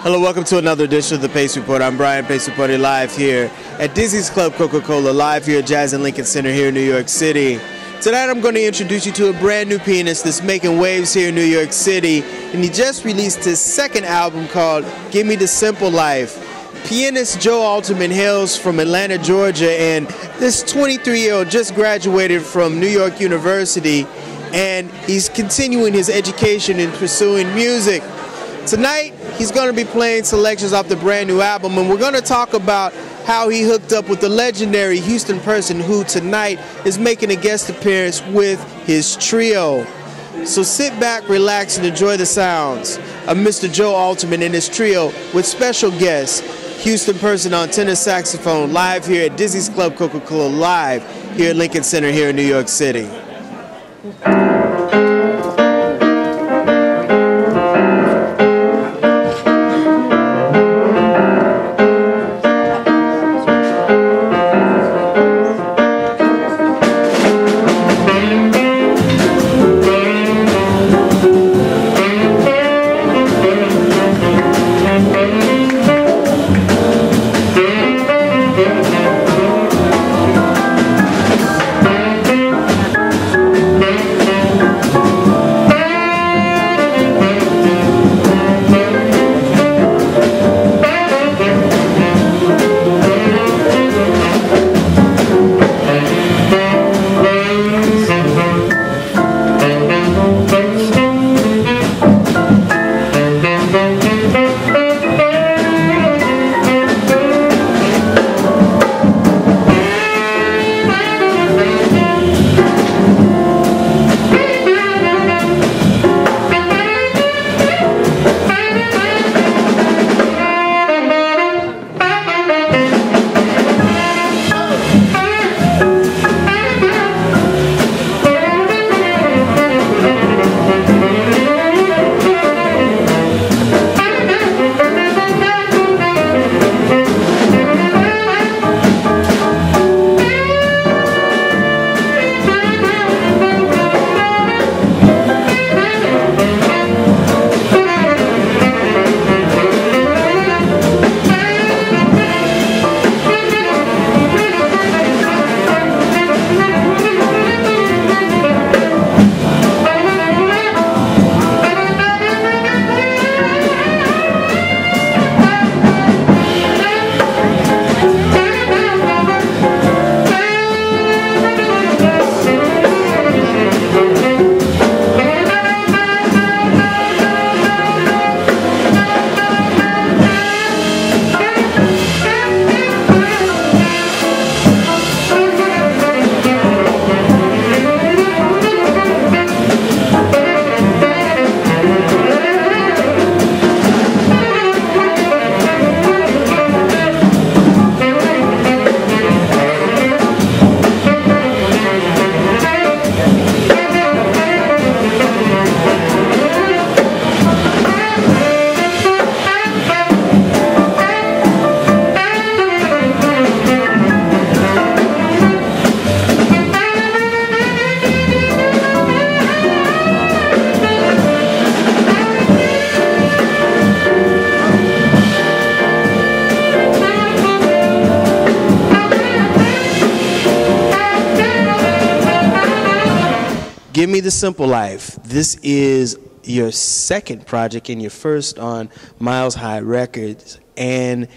Hello, welcome to another edition of the Pace Report. I'm Brian Pace Reporter, live here at Dizzy's Club Coca-Cola, live here at Jazz and Lincoln Center here in New York City. Tonight I'm going to introduce you to a brand new pianist that's making waves here in New York City, and he just released his second album called Give Me the Simple Life. Pianist Joe Alterman hails from Atlanta, Georgia, and this 23-year-old just graduated from New York University, and he's continuing his education and pursuing music. Tonight, he's going to be playing selections off the brand new album, and we're going to talk about how he hooked up with the legendary Houston person who tonight is making a guest appearance with his trio. So sit back, relax, and enjoy the sounds of Mr. Joe Alterman and his trio with special guest, Houston person on tenor saxophone, live here at Dizzy's Club Coca-Cola, live here at Lincoln Center here in New York City. Give Me the Simple Life. This is your second project and your first on Miles High Records. And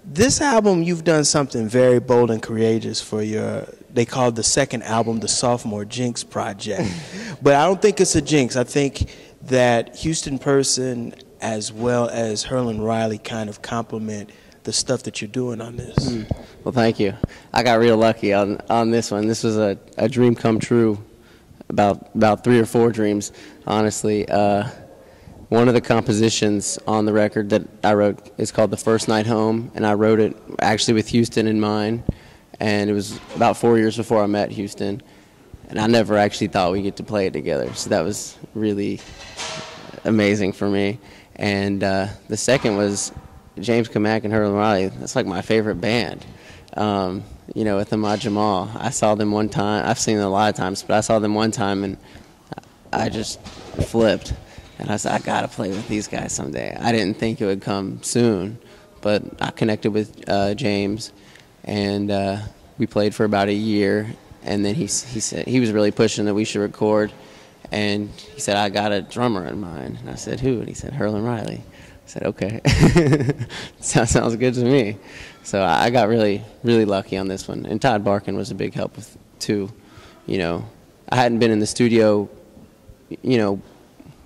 this album, you've done something very bold and courageous for your, they call the second album the Sophomore Jinx Project. But I don't think it's a jinx. I think that Houston person as well as Herlin Riley kind of complement the stuff that you're doing on this. Well, thank you. I got real lucky on this one. This was a dream come true. About 3 or 4 dreams, honestly. One of the compositions on the record that I wrote is called The First Night Home, and I wrote it actually with Houston in mind, and it was about 4 years before I met Houston, and I never actually thought we'd get to play it together, so that was really amazing for me. And the second was James Cammack and Herlin Riley. That's like my favorite band. You know, with Ahmad Jamal. I saw them one time. I've seen them a lot of times, but I saw them one time, and I just flipped. And I said, I got to play with these guys someday. I didn't think it would come soon, but I connected with James, and we played for about a year. And then he said he was really pushing that we should record. And he said, I got a drummer in mind. And I said, who? And he said, Herlin Riley. I said, okay. Sounds good to me. So I got really, really lucky on this one. And Todd Barkan was a big help too. You know, I hadn't been in the studio, you know,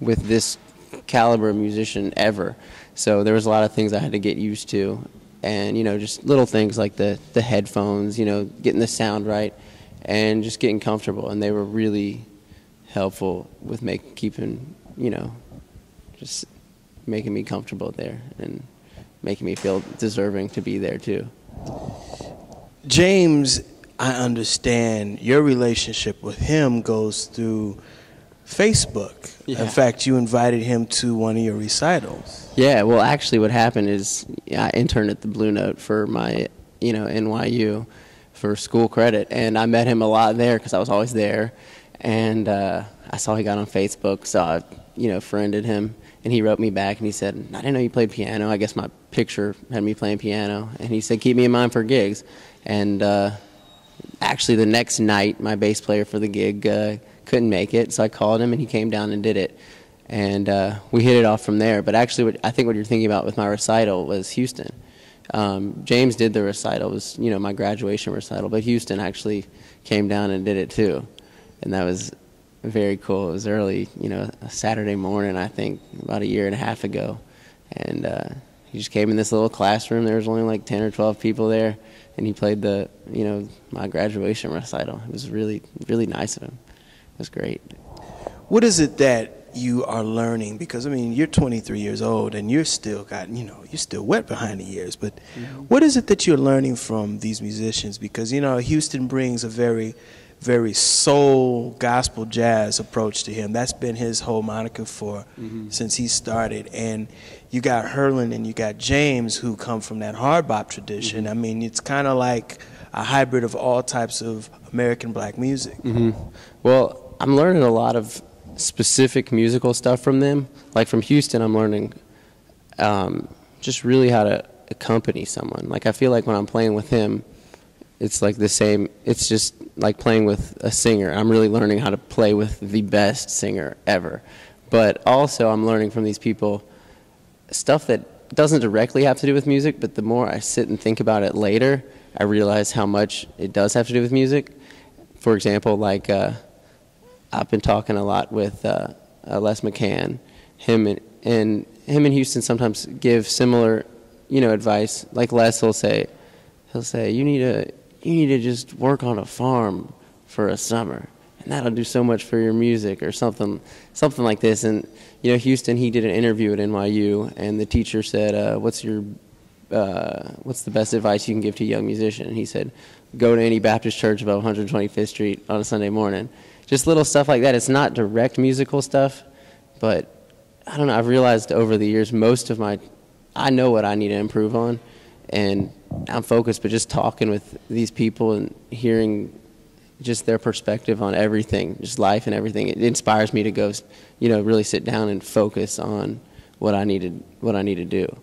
with this caliber of musician ever. So there was a lot of things I had to get used to. And, you know, just little things like the headphones, you know, getting the sound right and just getting comfortable. And they were really helpful with keeping, you know, just making me comfortable there and making me feel deserving to be there too. James, I understand your relationship with him goes through Facebook. Yeah. In fact, you invited him to one of your recitals. Yeah, well, actually what happened is I interned at the Blue Note for my, you know, NYU for school credit, and I met him a lot there because I was always there. And I saw he got on Facebook, so I, you know, friended him, and he wrote me back, and he said, I didn't know you played piano. I guess my picture had me playing piano. And he said, keep me in mind for gigs. And actually the next night, my bass player for the gig couldn't make it, so I called him, and he came down and did it. And we hit it off from there. But actually, I think what you're thinking about with my recital was Houston. James did the recital. It was, you know, my graduation recital, but Houston actually came down and did it too. And that was very cool. It was early, you know, a Saturday morning, I think, about a year and a half ago. And he just came in this little classroom. There was only like 10 or 12 people there. And he played the, you know, my graduation recital. It was really, really nice of him. It was great. What is it that you are learning? Because, I mean, you're 23 years old and you're still got, you know, you're still wet behind the ears. But what is it that you're learning from these musicians? Because, you know, Houston brings a very soul, gospel, jazz approach to him. That's been his whole moniker since he started. And you got Herlin and you got James, who come from that hard bop tradition. I mean, it's kind of like a hybrid of all types of American black music. Well, I'm learning a lot of specific musical stuff from them. Like from Houston, I'm learning just really how to accompany someone. Like I feel like when I'm playing with him, it's like the same, it's just like playing with a singer. I'm really learning how to play with the best singer ever. But also I'm learning from these people stuff that doesn't directly have to do with music, but the more I sit and think about it later, I realize how much it does have to do with music. For example, like I've been talking a lot with Les McCann. Him and Houston sometimes give similar, you know, advice. Like Les will say, you need to just work on a farm for a summer, and that'll do so much for your music, or something like this. And you know, Houston, he did an interview at NYU, and the teacher said, what's the best advice you can give to a young musician? And he said, go to any Baptist church above 125th Street on a Sunday morning. Just little stuff like that. It's not direct musical stuff, but I don't know, I've realized over the years I know what I need to improve on, and I'm focused, but just talking with these people and hearing just their perspective on everything, just life and everything, it inspires me to go, you know, really sit down and focus on what I need to do.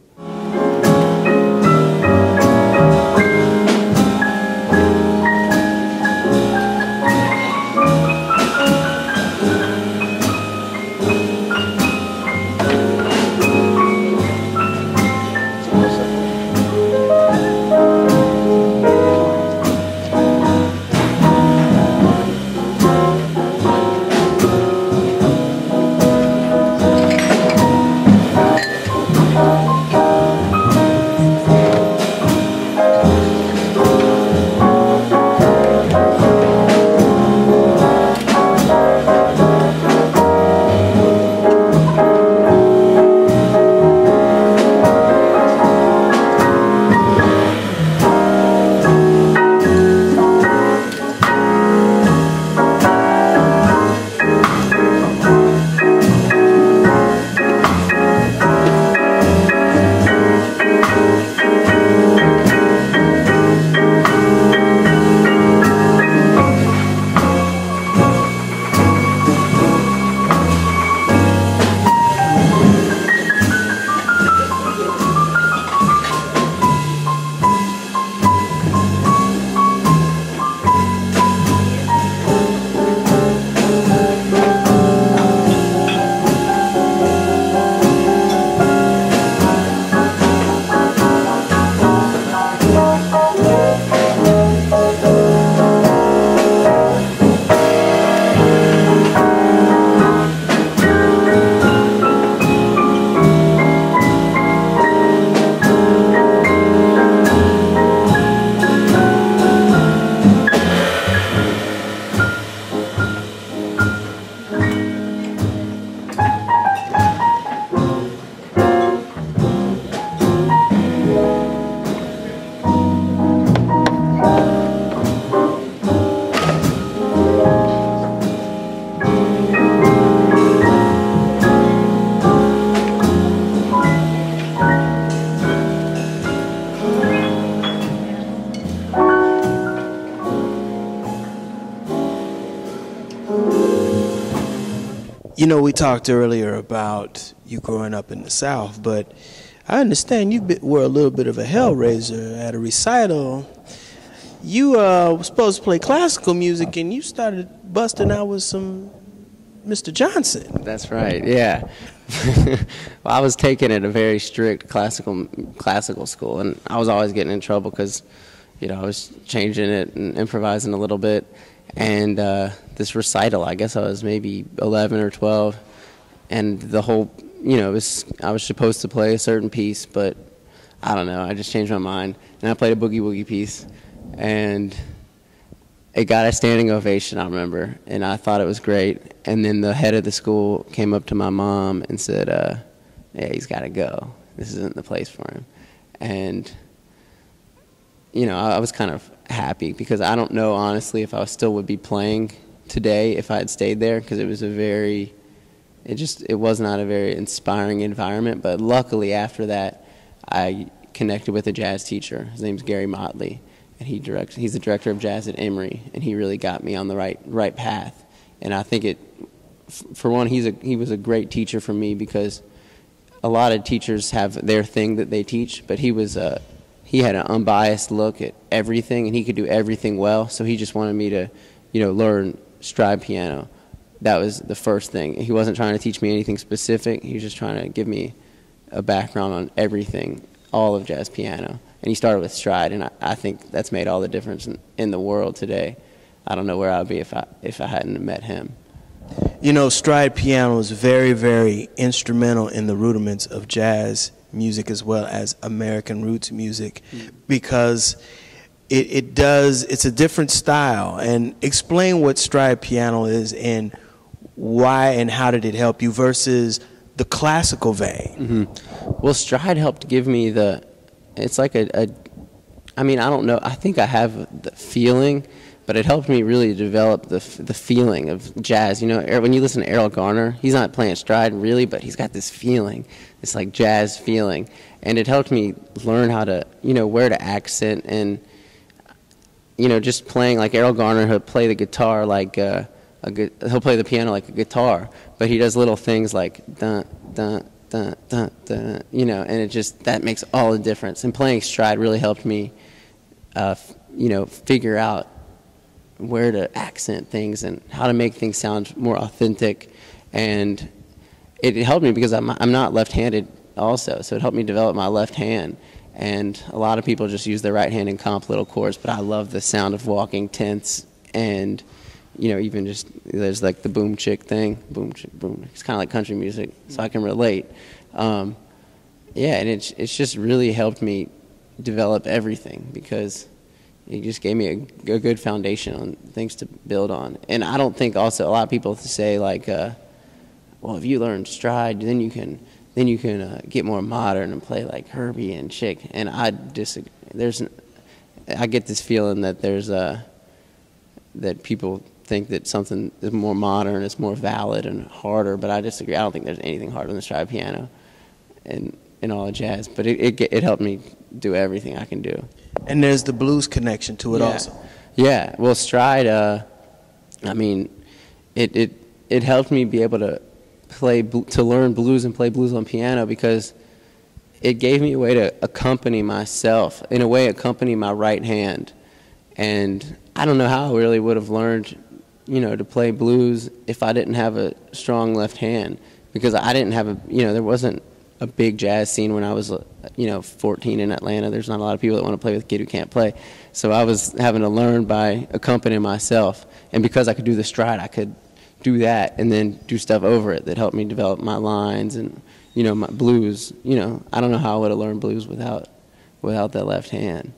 You know, we talked earlier about you growing up in the South, but I understand you were a little bit of a hellraiser at a recital. You were supposed to play classical music, and you started busting out with some Mr. Johnson. That's right, yeah. Well, I was taken at a very strict classical school, and I was always getting in trouble because, you know, I was changing it and improvising a little bit. And this recital, I guess I was maybe 11 or 12, and the whole, you know, I was supposed to play a certain piece, but I don't know, I just changed my mind, and I played a boogie woogie piece, and it got a standing ovation, I remember, and I thought it was great. And then the head of the school came up to my mom and said, yeah, he's got to go. This isn't the place for him. And, you know, I was kind of happy because I don't know, honestly, if I still would be playing today if I had stayed there, because it was it was not a very inspiring environment. But luckily after that, I connected with a jazz teacher. His name's Gary Motley. And he's the director of jazz at Emory, and he really got me on the right path. And I think for one, he was a great teacher for me, because a lot of teachers have their thing that they teach, but he had an unbiased look at everything, and he could do everything well. So he just wanted me to, you know, learn stride piano. That was the first thing. He wasn't trying to teach me anything specific. He was just trying to give me a background on everything, all of jazz piano. And he started with stride, and I think that's made all the difference in the world today. I don't know where I'd be if I hadn't met him. You know, stride piano is very, very instrumental in the rudiments of jazz music as well as American roots music, because it's a different style. And explain what stride piano is and why and how did it help you versus the classical vein. Well, stride helped give me it's like I mean, I don't know, I think I have the feeling, but it helped me really develop the feeling of jazz. You know, when you listen to Errol Garner, he's not playing stride really, but he's got this feeling, this like jazz feeling. And it helped me learn how to, you know, where to accent, and, you know, just playing like Errol Garner, he'll play the guitar like he'll play the piano like a guitar, but he does little things like dun, dun, dun, dun, dun, you know, and that makes all the difference. And playing stride really helped me, you know, figure out where to accent things and how to make things sound more authentic. And it helped me because I'm not left-handed also, so it helped me develop my left hand. And a lot of people just use their right hand in comp little chords, but I love the sound of walking tenths, and, you know, even just, there's like the boom chick thing, boom chick, boom. It's kind of like country music, so I can relate. Yeah, and it's just really helped me develop everything, because it just gave me a good foundation on things to build on. And I don't think also, a lot of people say like, well, if you learn stride, then you can get more modern and play like Herbie and Chick. And I disagree. I get this feeling that that people think that something is more modern, it's more valid and harder, but I disagree. I don't think there's anything harder than the stride piano in all of jazz. But it helped me do everything I can do. And there's the blues connection to it also. Yeah, well, stride, I mean, it helped me be able to learn blues and play blues on piano, because it gave me a way to accompany myself, in a way accompany my right hand. And I don't know how I really would have learned, you know, to play blues if I didn't have a strong left hand, because I didn't have there wasn't a big jazz scene when I was, 14 in Atlanta. There's not a lot of people that want to play with a kid who can't play. So I was having to learn by accompanying myself. And because I could do the stride, I could do that and then do stuff over it that helped me develop my lines and, my blues. I don't know how I would have learned blues without that left hand.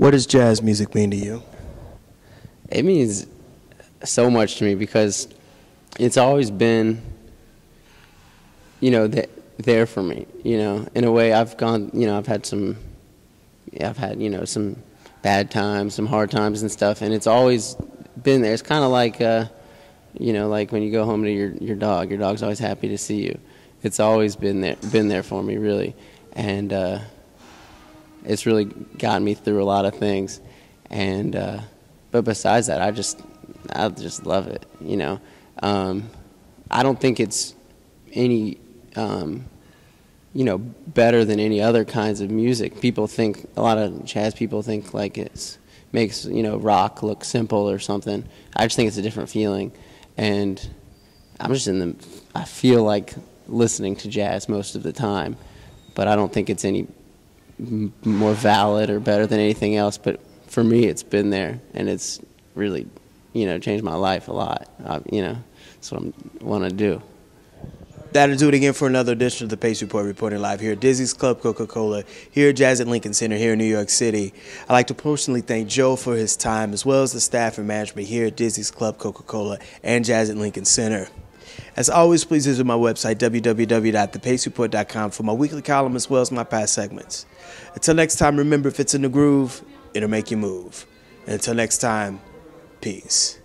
What does jazz music mean to you? It means so much to me because it's always been, you know, there for me. You know, in a way, I've gone, you know, I've had, you know, some bad times, some hard times and stuff, and it's always been there. It's kind of like, you know, like when you go home to your dog. Your dog's always happy to see you. It's always been there for me, really, and it's really gotten me through a lot of things. And but besides that, I just love it. You know, I don't think it's any you know, better than any other kinds of music. People think, a lot of jazz people think like it makes, you know, rock look simple or something. I just think it's a different feeling, and I'm just I feel like listening to jazz most of the time, but I don't think it's any more valid or better than anything else. But for me, it's been there, and it's really, you know, changed my life a lot. You know, that's what I want to do. That'll do it again for another edition of the Pace Report, reporting live here at Dizzy's Club Coca-Cola, here at Jazz at Lincoln Center here in New York City. I'd like to personally thank Joe for his time, as well as the staff and management here at Dizzy's Club Coca-Cola and Jazz at Lincoln Center. As always, please visit my website, www.thepacereport.com, for my weekly column as well as my past segments. Until next time, remember, if it's in the groove, it'll make you move. And until next time, peace.